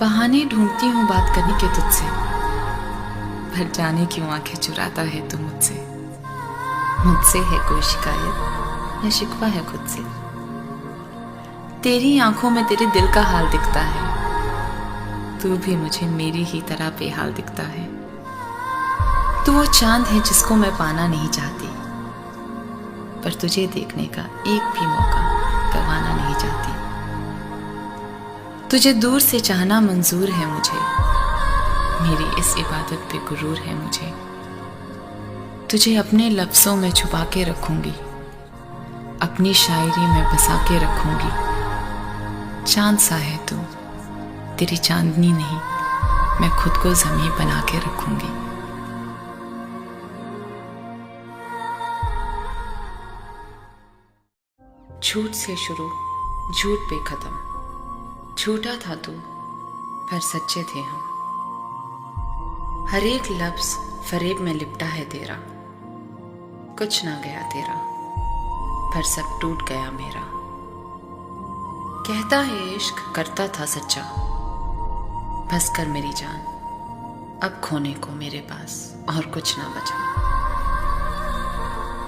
बहाने ढूंढती हूँ बात करने के तुझसे, पर जाने क्यों आंखें चुराता है तू मुझसे। मुझसे है कोई शिकायत या शिकवा है खुद से। तेरी आंखों में तेरे दिल का हाल दिखता है, तू भी मुझे मेरी ही तरह बेहाल दिखता है। तू वो चांद है जिसको मैं पाना नहीं चाहती, पर तुझे देखने का एक भी मौका गंवाना नहीं चाहती। तुझे दूर से चाहना मंजूर है मुझे, मेरी इस इबादत पे गुरूर है मुझे। तुझे अपने लफ्ज़ों में छुपा के रखूंगी, अपनी शायरी में बसा के रखूंगी। चांद सा है तू, तेरी चांदनी नहीं, मैं खुद को ज़मीं बना के रखूंगी। झूठ से शुरू, झूठ पे खत्म। झूठा था तू, पर सच्चे थे हम। हर एक लफ्ज़ फरेब में लिपटा है तेरा। कुछ ना गया तेरा, पर सब टूट गया मेरा। कहता है इश्क करता था सच्चा, बस कर मेरी जान, अब खोने को मेरे पास और कुछ ना बचा।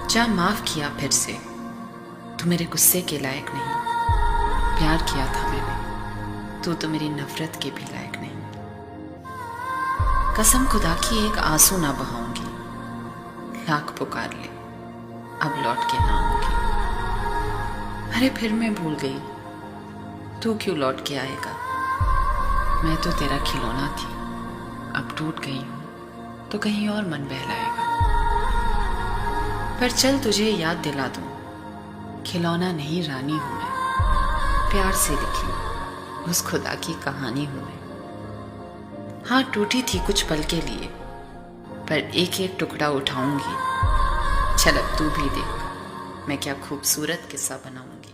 जा माफ किया फिर से, तू मेरे गुस्से के लायक नहीं। प्यार किया था मैंने, तू तो मेरी नफरत के भी लायक नहीं। कसम खुदा की एक आंसू ना बहाऊंगी, लाख पुकार ले अब लौट के ना आऊंगी। अरे फिर मैं भूल गई, तू क्यों लौट के आएगा। मैं तो तेरा खिलौना थी, अब टूट गई हूं तो कहीं और मन बहलाएगा। पर चल तुझे याद दिला दूं, खिलौना नहीं रानी हूं मैं। प्यार से लिखी उस खुदा की कहानी हूं मैं। हाँ टूटी थी कुछ पल के लिए, पर एक एक टुकड़ा उठाऊंगी। चल अब तू भी देख, मैं क्या खूबसूरत किस्सा बनाऊंगी।